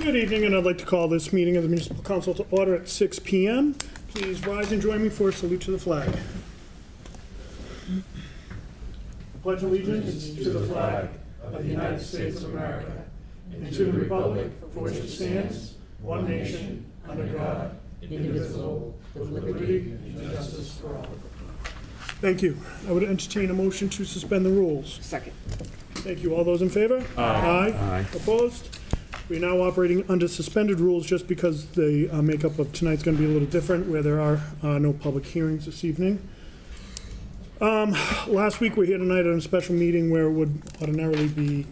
Good evening, and I'd like to call this meeting of the Municipal Council to order at 6 p.m. Please rise and join me for a salute to the flag. I pledge allegiance to the flag of the United States of America and to the republic for which it stands, one nation, under God, indivisible, with liberty and justice for all. Thank you. I would entertain a motion to suspend the rules. Second. Thank you. All those in favor? Aye. Aye. Opposed? We're now operating under suspended rules just because the makeup of tonight's going to be a little different, where there are no public hearings this evening. Last week, we're here tonight on a special meeting where it would ordinarily be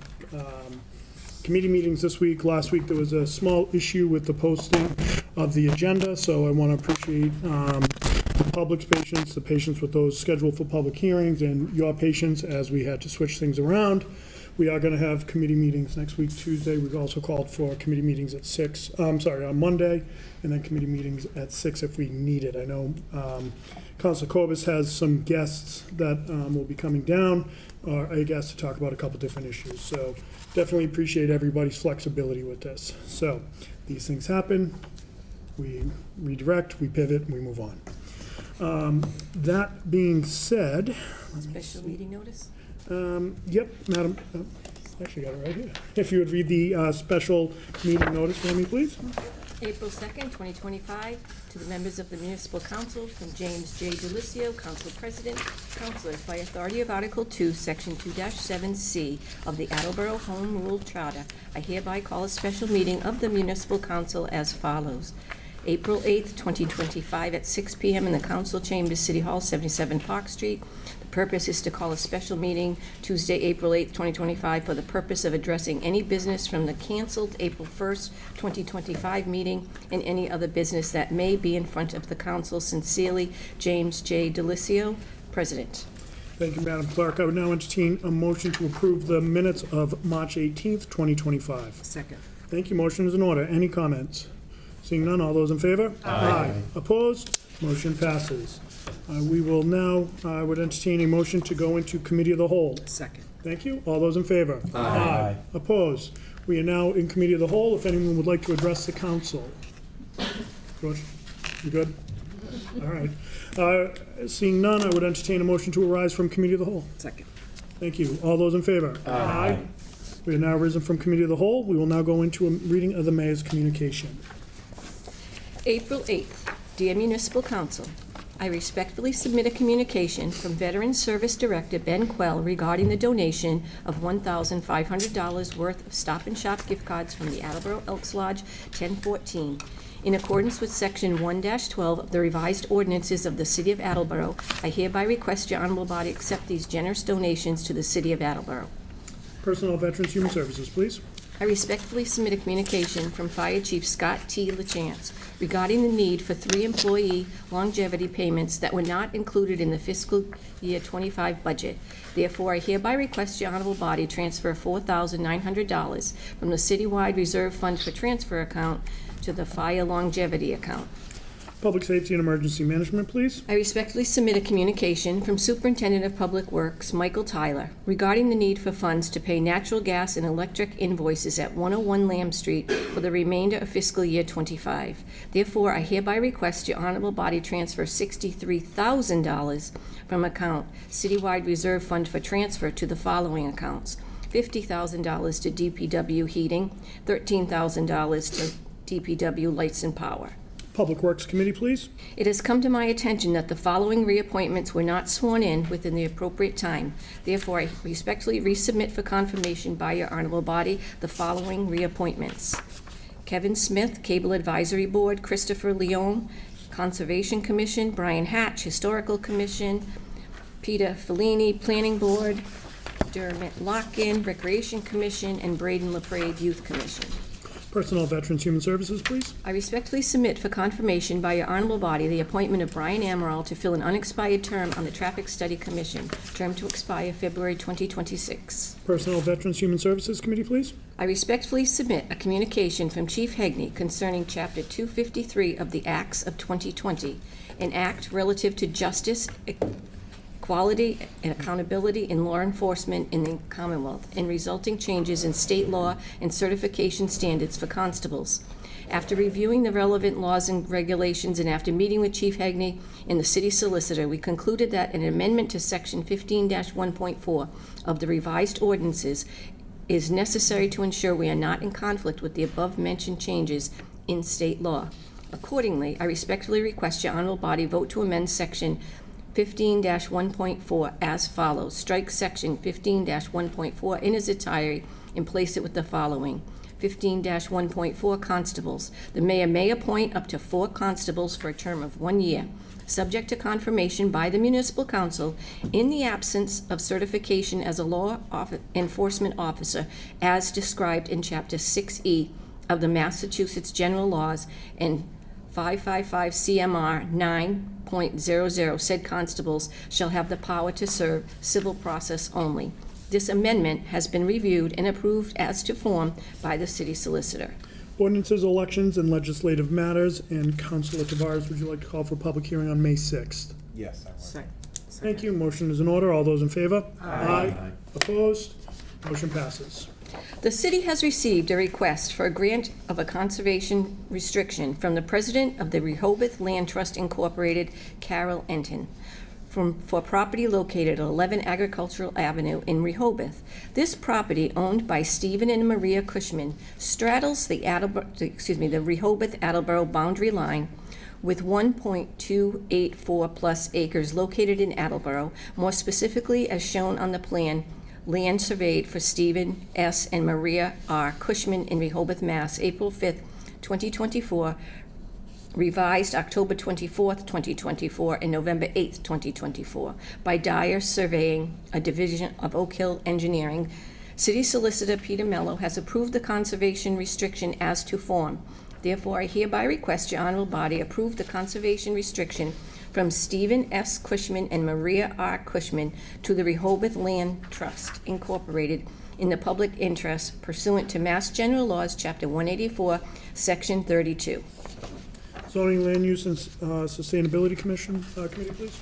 committee meetings this week. Last week, there was a small issue with the posting of the agenda, so I want to appreciate the public's patience, the patience with those scheduled for public hearings, and your patience as we had to switch things around. We are going to have committee meetings next week, Tuesday. We've also called for committee meetings at 6, on Monday, and then committee meetings at 6 if we need it. I know Councilor Corbis has some guests that will be coming down, or a guest to talk about a couple different issues. So definitely appreciate everybody's flexibility with this. So these things happen. We redirect, we pivot, we move on. That being said... Special meeting notice? Yep, Madam, actually got it right here. If you would read the special meeting notice for me, please. April 2nd, 2025, to the members of the Municipal Council from James J. Delisio, Council President, Councilors, by authority of Article 2, Section 2-7C of the Attleboro Home Rule Charter, I hereby call a special meeting of the Municipal Council as follows. April 8th, 2025, at 6 p.m. in the Council Chambers, City Hall, 77 Park Street. The purpose is to call a special meeting Tuesday, April 8th, 2025, for the purpose of addressing any business from the canceled April 1st, 2025 meeting and any other business that may be in front of the Council. Sincerely, James J. Delisio, President. Thank you, Madam Clerk. I would now entertain a motion to approve the minutes of March 18th, 2025. Second. Thank you. Motion is in order. Any comments? Seeing none, all those in favor? Aye. Opposed? Motion passes. We will now, I would entertain a motion to go into Committee of the Whole. Second. Thank you. All those in favor? Aye. Opposed? We are now in Committee of the Whole. If anyone would like to address the council. George, you good? All right. Seeing none, I would entertain a motion to arise from Committee of the Whole. Second. Thank you. All those in favor? Aye. We are now risen from Committee of the Whole. We will now go into a reading of the mayor's communication. April 8th. Dear Municipal Council, I respectfully submit a communication from Veteran Service Director Ben Quell regarding the donation of $1,500 worth of Stop and Shop gift cards from the Attleboro Elks Lodge 1014. In accordance with Section 1-12 of the revised ordinances of the City of Attleboro, I hereby request your honorable body accept these generous donations to the City of Attleboro. Personnel, Veterans, Human Services, please. I respectfully submit a communication from Fire Chief Scott T. LaChance regarding the need for 3 employee longevity payments that were not included in the fiscal year 25 budget. Therefore, I hereby request your honorable body transfer $4,900 from the citywide reserve fund for transfer account to the fire longevity account. Public Safety and Emergency Management, please. I respectfully submit a communication from Superintendent of Public Works, Michael Tyler, regarding the need for funds to pay natural gas and electric invoices at 101 Lamb Street for the remainder of fiscal year 25. Therefore, I hereby request your honorable body transfer $63,000 from account Citywide Reserve Fund for transfer to the following accounts: $50,000 to DPW Heating, $13,000 to DPW Lights and Power. Public Works Committee, please. It has come to my attention that the following reappointments were not sworn in within the appropriate time. Therefore, I respectfully resubmit for confirmation by your honorable body the following reappointments: Kevin Smith, Cable Advisory Board; Christopher Leone, Conservation Commission; Brian Hatch, Historical Commission; Peter Fellini, Planning Board; Dermot Locken, Recreation Commission; and Braden LaPrade, Youth Commission. Personnel, Veterans, Human Services, please. I respectfully submit for confirmation by your honorable body the appointment of Brian Amaral to fill an unexpired term on the Traffic Study Commission, term to expire February 2026. Personnel, Veterans, Human Services Committee, please. I respectfully submit a communication from Chief Hegney concerning Chapter 253 of the Acts of 2020, an act relative to justice, quality and accountability in law enforcement in the Commonwealth, and resulting changes in state law and certification standards for constables. After reviewing the relevant laws and regulations and after meeting with Chief Hegney and the city solicitor, we concluded that an amendment to Section 15-1.4 of the revised ordinances is necessary to ensure we are not in conflict with the above-mentioned changes in state law. Accordingly, I respectfully request your honorable body vote to amend Section 15-1.4 as follows. Strike Section 15-1.4 in its entirety and place it with the following. 15-1.4 Constables. The mayor may appoint up to 4 constables for a term of 1 year, subject to confirmation by the municipal council in the absence of certification as a law enforcement officer as described in Chapter 6E of the Massachusetts General Laws and 555 CMR 9.00. Said constables shall have the power to serve civil process only. This amendment has been reviewed and approved as to form by the city solicitor. Ordinances, elections, and legislative matters. And Councilor Tavares, would you like to call for a public hearing on May 6th? Yes, I would. Thank you. Motion is in order. All those in favor? Aye. Opposed? Motion passes. The city has received a request for a grant of a conservation restriction from the president of the Rehoboth Land Trust Incorporated, Carol Enton, for property located at 11 Agricultural Avenue in Rehoboth. This property, owned by Stephen and Maria Cushman, straddles the Rehoboth Attleboro boundary line with 1.284 plus acres located in Attleboro, more specifically as shown on the plan, land surveyed for Stephen S. and Maria R. Cushman in Rehoboth, Mass., April 5th, 2024, revised October 24th, 2024, and November 8th, 2024, by Dyer Surveying, a division of Oak Hill Engineering. City Solicitor Peter Mello has approved the conservation restriction as to form. Therefore, I hereby request your honorable body approve the conservation restriction from Stephen S. Cushman and Maria R. Cushman to the Rehoboth Land Trust Incorporated in the public interest pursuant to Mass General Laws, Chapter 184, Section 32. Zoning, Land Use, and Sustainability Commission, Committee, please.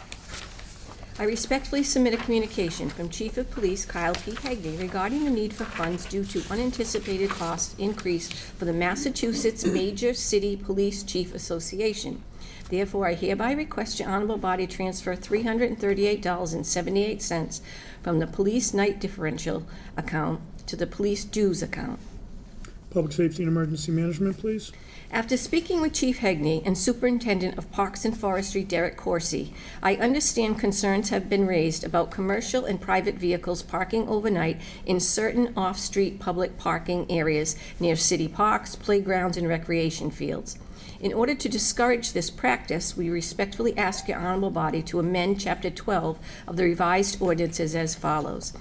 I respectfully submit a communication from Chief of Police Kyle P. Hegney regarding the need for funds due to unanticipated cost increase for the Massachusetts Major City Police Chief Association. Therefore, I hereby request your honorable body transfer $338.78 from the Police Night Differential account to the Police Dues account. Public Safety and Emergency Management, please. After speaking with Chief Hegney and Superintendent of Parks and Forestry Derek Corsi, I understand concerns have been raised about commercial and private vehicles parking overnight in certain off-street public parking areas near city parks, playgrounds, and recreation fields. In order to discourage this practice, we respectfully ask your honorable body to amend Chapter 12 of the revised ordinances as follows.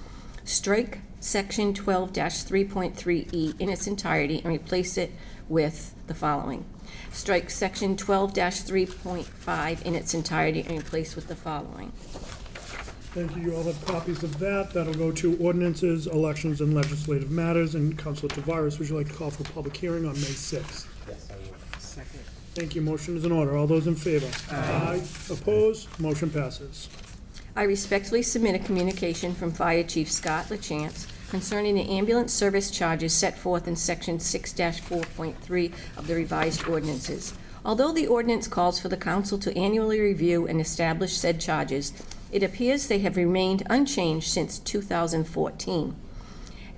Strike Section 12-3.3E in its entirety and replace it with the following. Strike Section 12-3.5 in its entirety and replace with the following. Thank you. You all have copies of that. That'll go to ordinances, elections, and legislative matters. And Councilor Tavares, would you like to call for a public hearing on May 6th? Yes, I would. Second. Thank you. Motion is in order. All those in favor? Aye. Opposed? Motion passes. I respectfully submit a communication from Fire Chief Scott LaChance concerning the ambulance service charges set forth in Section 6-4.3 of the revised ordinances. Although the ordinance calls for the council to annually review and establish said charges, it appears they have remained unchanged since 2014.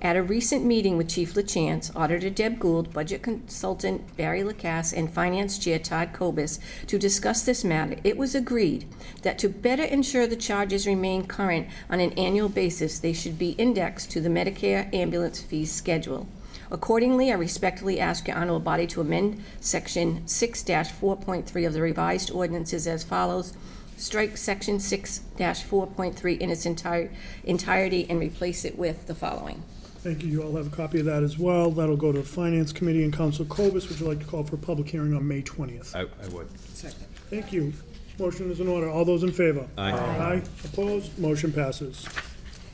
At a recent meeting with Chief LaChance, Auditor Deb Gould, Budget Consultant Barry Lacasse, and Finance Chair Todd Kobus to discuss this matter, it was agreed that to better ensure the charges remain current on an annual basis, they should be indexed to the Medicare ambulance fees schedule. Accordingly, I respectfully ask your honorable body to amend Section 6-4.3 of the revised ordinances as follows. Strike Section 6-4.3 in its entirety and replace it with the following. Thank you. You all have a copy of that as well. That'll go to the Finance Committee and Council Kobus. Would you like to call for a public hearing on May 20th? I would. Second. Thank you. Motion is in order. All those in favor? Aye. Aye. Opposed? Motion passes.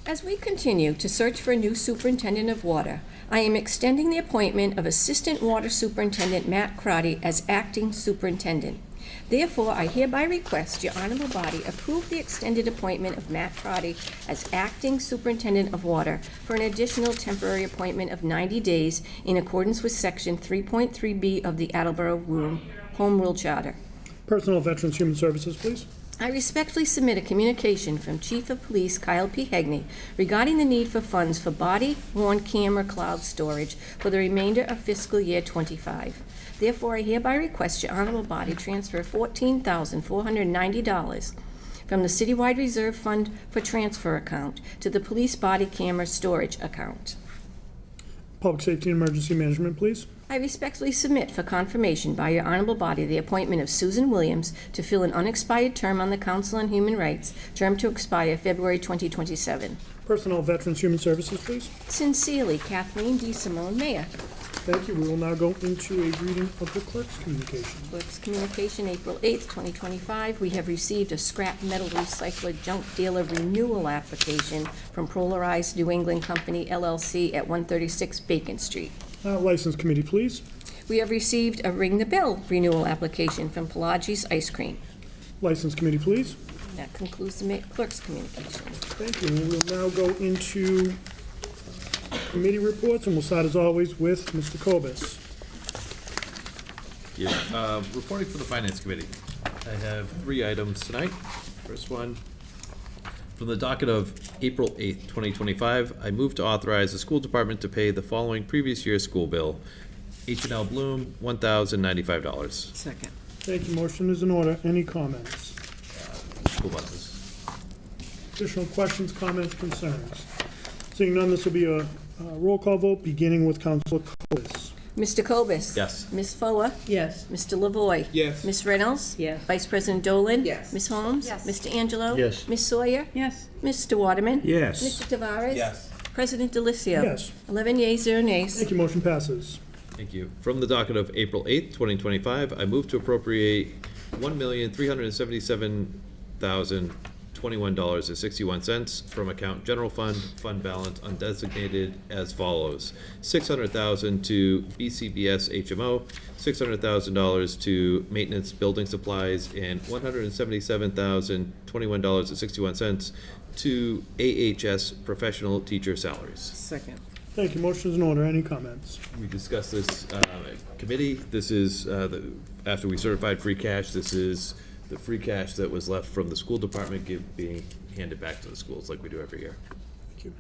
As we continue to search for a new superintendent of water, I am extending the appointment of Assistant Water Superintendent Matt Crotty as acting superintendent. Therefore, I hereby request your honorable body approve the extended appointment of Matt Crotty as acting superintendent of water for an additional temporary appointment of 90 days in accordance with Section 3.3B of the Attleboro Home Rule Charter. Personnel, Veterans, Human Services, please. I respectfully submit a communication from Chief of Police Kyle P. Hegney regarding the need for funds for body-worn camera cloud storage for the remainder of fiscal year '25. Therefore, I hereby request your honorable body transfer $14,490 from the Citywide Reserve Fund for Transfer account to the Police Body Camera Storage account. Public Safety and Emergency Management, please. I respectfully submit for confirmation by your honorable body the appointment of Susan Williams to fill an unexpired term on the Council on Human Rights, term to expire February 2027. Personnel, Veterans, Human Services, please. Sincerely, Kathleen D. Simone, Mayor. Thank you. We will now go into a reading of the clerk's communication. Clerk's communication, April 8th, 2025. We have received a scrap metal recycler junk dealer renewal application from Polarized New England Company, LLC at 136 Bacon Street. License Committee, please. We have received a Ring the Bell renewal application from Pelagi's Ice Cream. License Committee, please. That concludes the clerk's communication. Thank you. We will now go into committee reports, and we'll start as always with Mr. Kobus. Yeah, reporting for the Finance Committee. I have 3 items tonight. First one, from the docket of April 8th, 2025, I move to authorize the school department to pay the following previous year's school bill. H&L Bloom, $1,095. Second. Thank you. Motion is in order. Any comments? School buses. Additional questions, comments, concerns? Seeing none, this will be a roll call vote, beginning with Councilor Kobus. Mr. Kobus? Yes. Ms. Foa? Yes. Mr. Lavoy? Yes. Ms. Reynolds? Yes. Vice President Dolan? Yes. Ms. Holmes? Yes. Mr. Angelo? Yes. Ms. Sawyer? Yes. Mr. Waterman? Yes. Mr. Tavares? Yes. President Delicio? Yes. 11 yeas, 0 nays. Thank you. Motion passes. Thank you. From the docket of April 8th, 2025, I move to appropriate $1,377,021.61 from account General Fund, Fund Balance Undesignated as follows. $600,000 to BCBS HMO, $600,000 to Maintenance Building Supplies, and $177,021.61 to AHS Professional Teacher Salaries. Second. Thank you. Motion is in order. Any comments? We discussed this at committee. This is, after we certified free cash, this is the free cash that was left from the school department being handed back to the schools like we do every year. Thank you.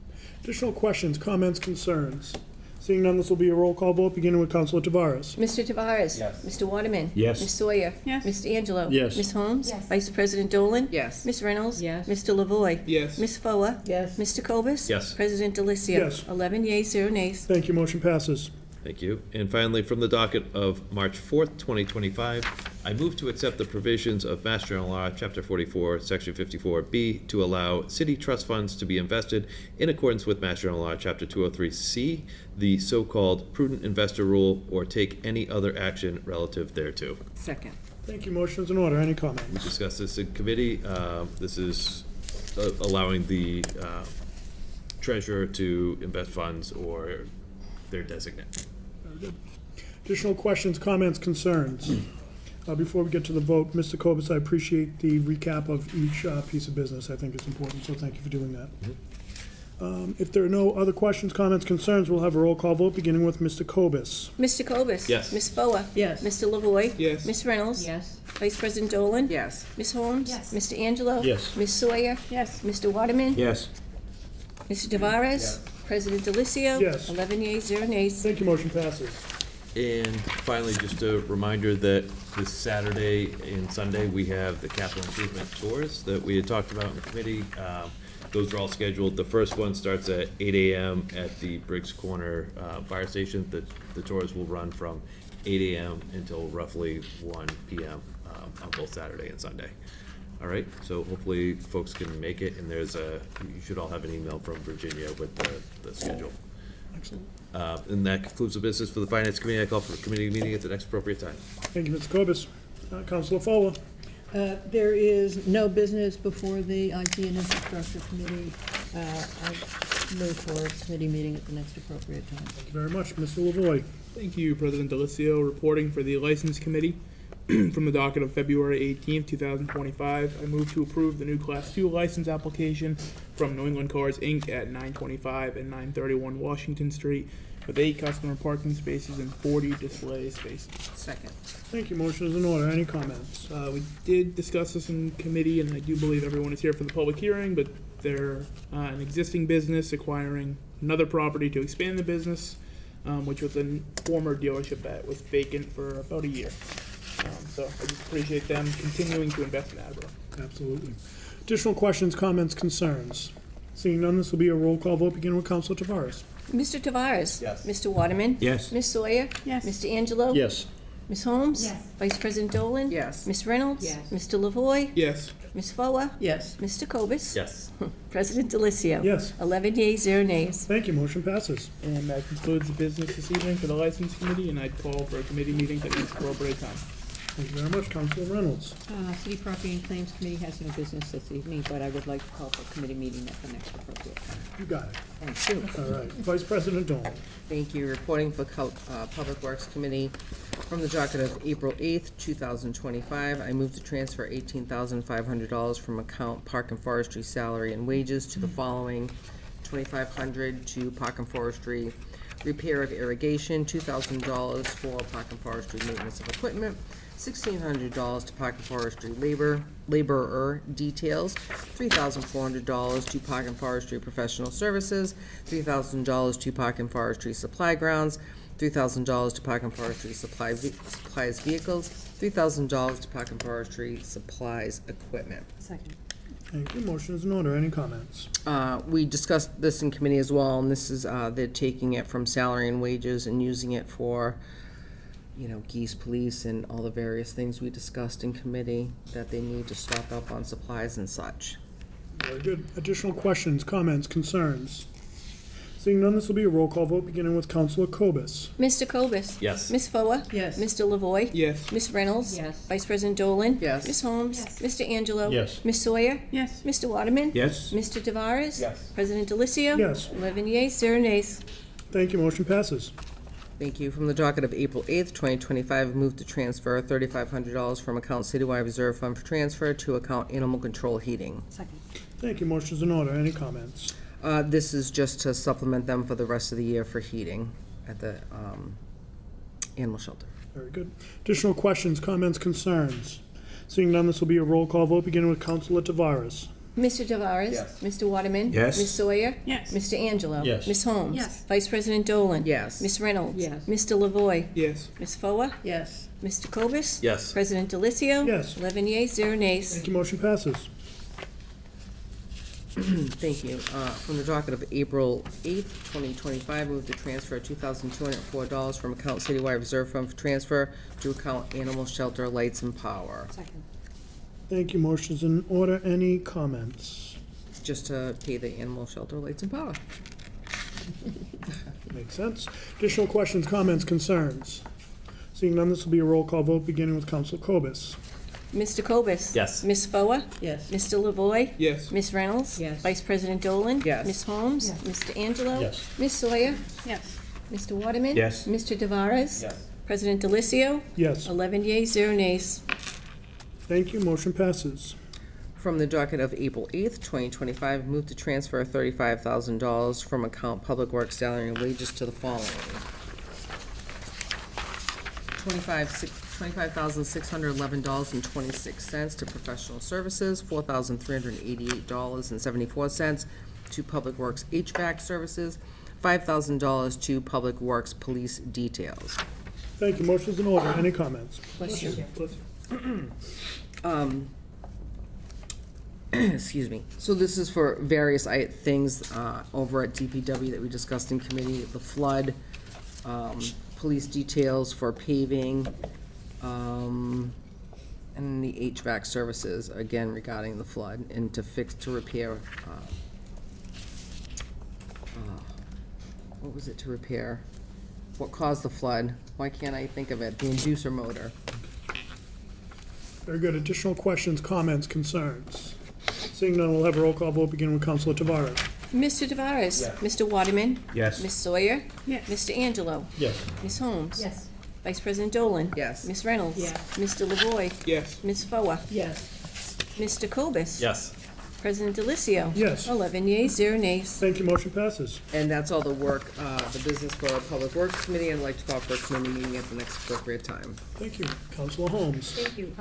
Additional questions, comments, concerns? Seeing none, this will be a roll call vote, beginning with Councilor Tavares. Mr. Tavares? Yes. Mr. Waterman? Yes. Ms. Sawyer? Yes. Mr. Angelo? Yes. Ms. Holmes? Vice President Dolan? Yes. Ms. Reynolds? Yes. Mr. Lavoy? Yes. Ms. Foa? Yes. Mr. Kobus? Yes. President Delicio? Yes. 11 yeas, 0 nays. Thank you. Motion passes. Thank you. And finally, from the docket of March 4th, 2025, I move to accept the provisions of Mass General Law, Chapter 44, Section 54B, to allow city trust funds to be invested in accordance with Mass General Law, Chapter 203C, the so-called prudent investor rule, or take any other action relative thereto. Second. Thank you. Motion is in order. Any We comments? discussed this in committee. This is allowing the treasurer to invest funds or their designate. Very good. Additional questions, comments, concerns? Before we get to the vote, Mr. Kobus, I appreciate the recap of each piece of business. I think it's important, so thank you for doing that. If there are no other questions, comments, concerns, we'll have a roll call vote, beginning with Mr. Kobus. Mr. Kobus? Yes. Ms. Foa? Yes. Mr. Lavoy? Yes. Ms. Reynolds? Yes. Vice President Dolan? Yes. Ms. Holmes? Yes. Mr. Angelo? Yes. Ms. Sawyer? Yes. Mr. Waterman? Yes. Mr. Tavares? President Delicio? Yes. 11 yeas, 0 nays. Thank you. Motion passes. And finally, just a reminder that this Saturday and Sunday, we have the capital improvement tours that we had talked about in the committee. Those are all scheduled. The first one starts at 8 a.m. at the Briggs Corner Fire Station. The tours will run from 8 a.m. until roughly 1 p.m. On both Saturday and Sunday. All right, so hopefully folks can make it, and you should all have an email from Virginia with the schedule. Excellent. And that concludes the business for the Finance Committee. I call for a committee meeting at the next appropriate time. Thank you, Mr. Kobus. Councilor Fola. There is no business before the IT and Infrastructure Committee. I move for a committee meeting at the next appropriate time. Thank you very much. Mr. Lavoy. Thank you, President Delicio. Reporting for the License Committee. from the docket of February 18th, 2025. I move to approve the new Class 2 license application from New England Cars, Inc. at 925 and 931 Washington Street with 8 customer parking spaces and 40 display spaces. Second. Thank you. Motion is in order. Any comments? We did discuss this in committee, and I do believe everyone is here for the public hearing, but they're an existing business acquiring another property to expand the business, which was a former dealership that was vacant for about a year. So I just appreciate them continuing to invest in Attleboro. Absolutely. Additional questions, comments, concerns? Seeing none, this will be a roll call vote, beginning with Counselor Tavares. Mr. Tavares? Yes. Mr. Waterman? Yes. Ms. Sawyer? Yes. Mr. Angelo? Yes. Ms. Holmes? Yes. Vice President Dolan? Yes. Ms. Reynolds? Yes. Mr. Lavoy? Yes. Ms. Foa? Yes. Mr. Cobus? Yes. President Delicio? Yes. 11 yeas, 0 nays. Thank you. Motion passes. And that concludes the business this evening for the License Committee, and I'd call for a committee meeting at the appropriate time. Thank you very much, Counselor Reynolds. City Property and Claims Committee has no business this evening, but I would like to call for a committee meeting at the next appropriate time. You got it. Thank you. All right. Vice President Dolan. Thank you. Reporting for Public Works Committee from the docket of April 8th, 2025. I move to transfer $18,500 from account Park and Forestry salary and wages to the following: $2,500 to Park and Forestry repair of irrigation, $2,000 for Park and Forestry maintenance of equipment, $1,600 to Park and Forestry laborer details, $3,400 to Park and Forestry professional services, $3,000 to Park and Forestry supply grounds, $3,000 to Park and Forestry supplies vehicles, $3,000 to Park and Forestry supplies equipment. Second. Thank you. Motion is in order. Any comments? We discussed this in committee as well, and this is, they're taking it from salary and wages and using it for, geese police and all the various things we discussed in committee that they need to stock up on supplies and such. Very good. Additional questions, comments, concerns? Seeing none, this will be a roll call vote, beginning with Counselor Cobus. Mr. Cobus? Yes. Ms. Foa? Yes. Mr. Lavoy? Yes. Ms. Reynolds? Yes. Vice President Dolan? Yes. Ms. Holmes? Yes. Mr. Angelo? Yes. Ms. Sawyer? Yes. Mr. Waterman? Yes. Mr. Tavares? Yes. President Delicio? Yes. 11 yeas, 0 nays. Thank you. Motion passes. Thank you. From the docket of April 8th, 2025, move to transfer $3,500 from account Citywide Reserve Fund for transfer to account Animal Control Heating. Second. Thank you. Motion is in order. Any comments? This is just to supplement them for the rest of the year for heating at the animal shelter. Very good. Additional questions, comments, concerns? Seeing none, this will be a roll call vote, beginning with Counselor Tavares. Mr. Tavares? Yes. Mr. Waterman? Yes. Ms. Sawyer? Yes. Mr. Angelo? Yes. Ms. Holmes? Yes. Vice President Dolan? Yes. Ms. Reynolds? Yes. Mr. Lavoy? Yes. Ms. Foa? Yes. Mr. Cobus? Yes. President Delicio? Yes. 11 yeas, 0 nays. Thank you. Motion passes. Thank you. From the docket of April 8th, 2025, move to transfer $2,204 from account Citywide Reserve Fund for transfer to account Animal Shelter Lights and Power, Second. Thank you. Motion is in order. Any comments? just to pay the Animal Shelter Lights and Power. Makes sense. Additional questions, comments, concerns? Seeing none, this will be a roll call vote, beginning with Counselor Cobus. Mr. Cobus? Yes. Ms. Foa? Yes. Mr. Lavoy? Yes. Ms. Reynolds? Yes. Vice President Dolan? Yes. Ms. Holmes? Yes. Mr. Angelo? Yes. Ms. Sawyer? Yes. Mr. Waterman? Yes. Mr. Tavares? Yes. President Delicio? Yes. 11 yeas, 0 nays. Thank you. Motion passes. From the docket of April 8th, 2025, move to transfer $35,000 from account Public Works salary and wages to the following. $25,611.26 to professional services, $4,388.74 to Public Works HVAC services, $5,000 to Public Works police details. Thank you. Motion's in order. Any comments? Bless you. Excuse me. So this is for various things over at DPW that we discussed in committee, the flood, police details for paving, and the HVAC services, again regarding the flood, and to repair, what was it to repair? What caused the flood? Why can't I think of it? The inducer motor. Very good. Additional questions, comments, concerns? Seeing none, we'll have a roll call vote, beginning with Counselor Tavares. Mr. Tavares? Yes. Mr. Waterman? Yes. Ms. Sawyer? Yes. Mr. Angelo? Yes. Ms. Holmes? Yes. Vice President Dolan? Yes. Ms. Reynolds? Yes. Mr. Lavoy? Yes. Ms. Foa? Yes. Mr. Cobus? Yes. President Delicio? Yes. 11 yeas, 0 nays. Thank you, motion passes. And that's all the work, the business for our Public Works Committee. I'd like to call for a committee meeting at the next appropriate time. Thank you. Counselor Holmes. Thank you.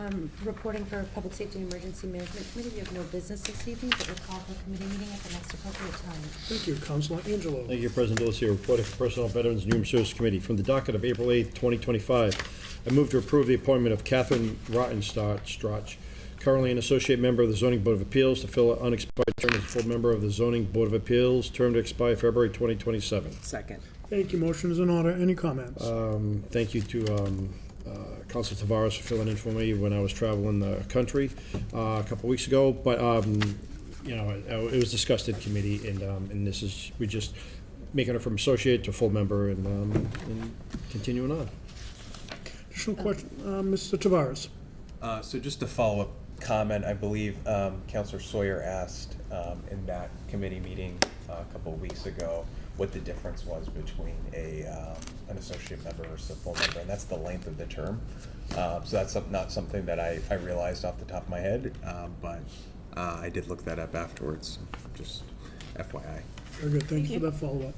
Reporting for Public Safety and Emergency Management Committee, we have no business this evening, but we'll call for a committee meeting at the next appropriate time. Thank you. Counselor Angelo. Thank you, President Delacio. Reporting for Personnel, Veterans, and Human Services Committee. From the docket of April 8th, 2025, I move to approve the appointment of Catherine Rottenstrach, currently an associate member of the Zoning Board of Appeals, to fill an unexpired term as a full member of the Zoning Board of Appeals, term to expire February 2027. Second. Thank you. Motion is in order. Any comments? Thank you to Council Tavares for filling in for me when I was traveling the country a couple weeks ago. But, you know, it was discussed in committee, and this is, we just making her from associate to full member and continuing on. Additional question, Mr. Tavares. So just a follow-up comment, I believe Counselor Sawyer asked in that committee meeting a couple of weeks ago what the difference was between an associate member versus a full member, and that's the length of the term. So that's not something that I realized off the top of my head, but I did look that up afterwards, just FYI. Very good. Thank you for that follow-up.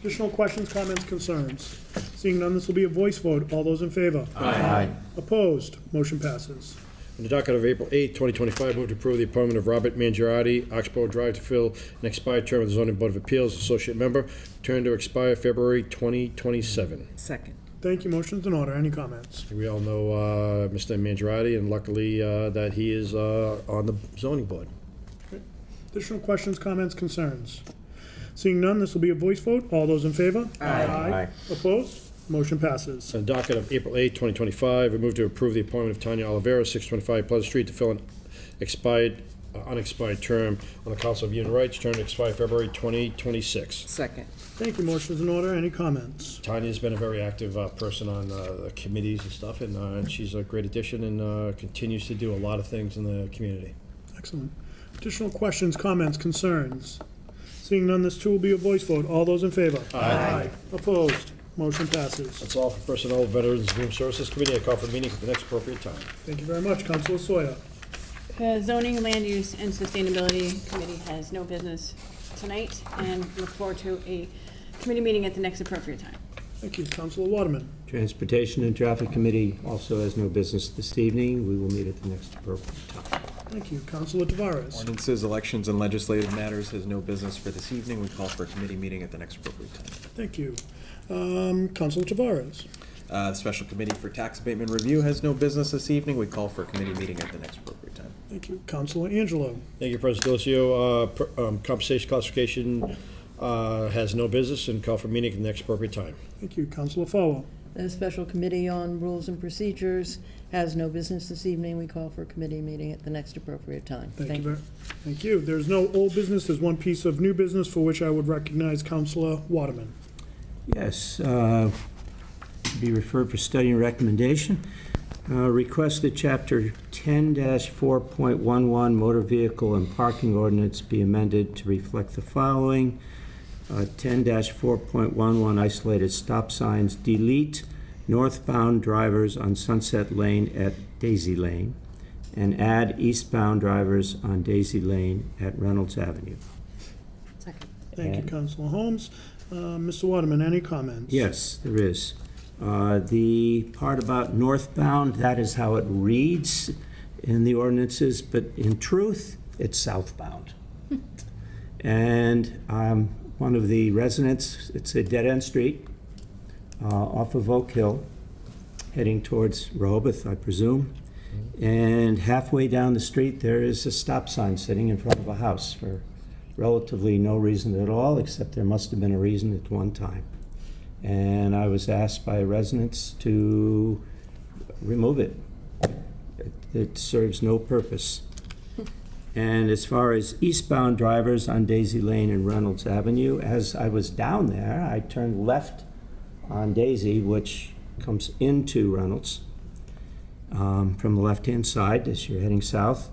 Additional questions, comments, concerns? Seeing none, this will be a voice vote. All those in favor? Aye. Opposed? Motion passes. On the docket of April 8th, 2025, move to approve the appointment of Robert Mangiarotti, Oxbow Drive, to fill an expired term of the Zoning Board of Appeals, associate member, term to expire February 2027. Second. Thank you. Motion's in order. Any comments? We all know Mr. Mangiarotti, and luckily that he is on the zoning board. Additional questions, comments, concerns? Seeing none, this will be a voice vote. All those in favor? Aye. Opposed? Motion passes. On the docket of April 8th, 2025, we move to approve the appointment of Tanya Oliveira, 625 Pleasant Street, to fill an unexpired term on the Council of Human Rights, term to expire February 2026. Second. Thank you. Motion's in order. Any comments? Tanya's been a very active person on the committees and stuff, and she's a great addition and continues to do a lot of things in the community. Excellent. Additional questions, comments, concerns? Seeing none, this too will be a voice vote. All those in favor? Aye. Opposed? Motion passes. That's all for Personnel, Veterans, and Human Services Committee. I call for a meeting at the next appropriate time. Thank you very much. Councilor Sawyer. The Zoning, Land Use, and Sustainability Committee has no business tonight, and look forward to a committee meeting at the next appropriate time. Thank you. Councilor Waterman. Transportation and Traffic Committee also has no business this evening. We will meet at the next appropriate time. Thank you. Councilor Tavares. Ordinances, elections, and legislative matters has no business for this evening. We call for a committee meeting at the next appropriate time. Thank you. Councilor Tavares. The Special Committee for Tax Abatement Review has no business this evening. We call for a committee meeting at the next appropriate time. Thank you. Councilor Angelo. Thank you, President Delacio. Compensation classification has no business, and call for a meeting at the next appropriate time. Thank you. Councilor Fowl. The Special Committee on Rules and Procedures has no business this evening. We call for a committee meeting at the next appropriate time. Thank you. Thank you. There's no old business. There's one piece of new business for which I would recognize Councilor Waterman. Yes, be referred for study and recommendation. Request that Chapter 10-4.11 Motor Vehicle and Parking Ordinance be amended to reflect the following. 10-4.11 Isolated Stop Signs, delete northbound drivers on Sunset Lane at Daisy Lane, and add eastbound drivers on Daisy Lane at Reynolds Avenue. Second. Thank you, Councilor Holmes. Mr. Waterman, any comments? Yes, there is. The part about northbound, that is how it reads in the ordinances, but in truth, it's southbound. And one of the residents, it's a dead-end street off of Oak Hill, heading towards Rehoboth, I presume. And halfway down the street, there is a stop sign sitting in front of a house for relatively no reason at all, except there must have been a reason at one time. And I was asked by residents to remove it. It serves no purpose. And as far as eastbound drivers on Daisy Lane and Reynolds Avenue, as I was down there, I turned left on Daisy, which comes into Reynolds from the left-hand side as you're heading south.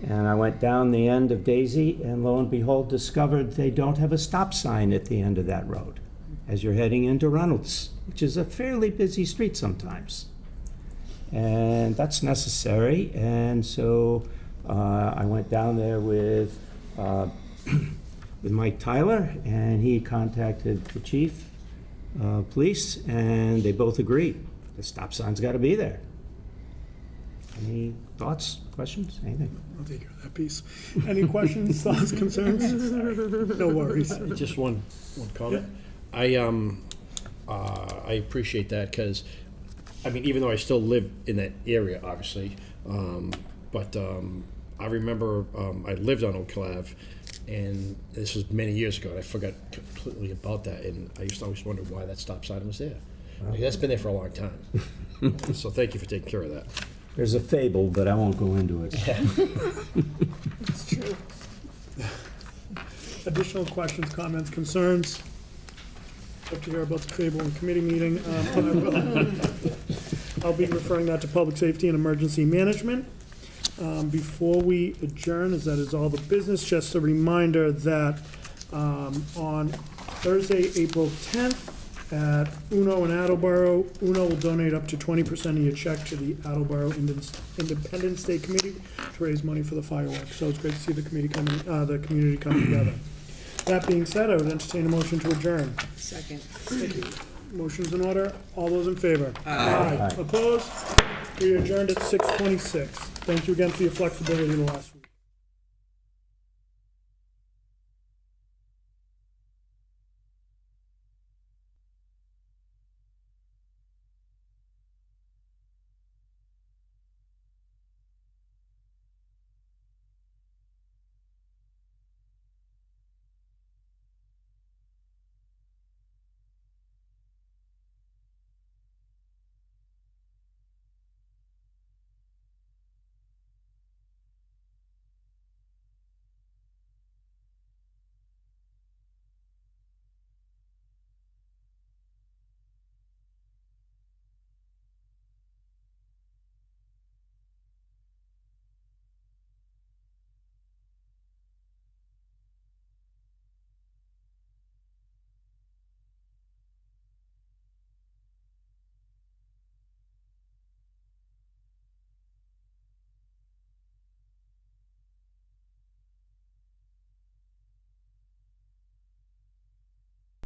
And I went down the end of Daisy, and lo and behold, discovered they don't have a stop sign at the end of that road. as you're heading into Reynolds, which is a fairly busy street sometimes. And that's necessary, and so I went down there with Mike Tyler, and he contacted the chief of police, and they both agreed. The stop sign's gotta be there. Any thoughts, questions, anything? I'll take care of that piece. Any questions, thoughts, concerns? No worries. Just one comment. I appreciate that, because, I mean, even though I still live in that area, obviously, but I remember I lived on Oak Hill Ave, and this was many years ago, and I forgot completely about that, and I used to always wonder why that stop sign was there. Like, that's been there for a long time. So thank you for taking care of that. There's a fable, but I won't go into it. It's true. Additional questions, comments, concerns? Hope to hear about the fable in committee meeting. I'll be referring that to public safety and emergency management. Before we adjourn, as that is all the business, just a reminder that on Thursday, April 10th, at Uno in Attleboro, Uno will donate up to 20% of your check to the Attleboro Independence Day Committee to raise money for the fireworks. So it's great to see the committee coming, the community coming together. That being said, I would entertain a motion to adjourn. Second. Thank you. Motion's in order. All those in favor? Aye. Opposed? We adjourned at 6:26. Thank you again for your flexibility the last week.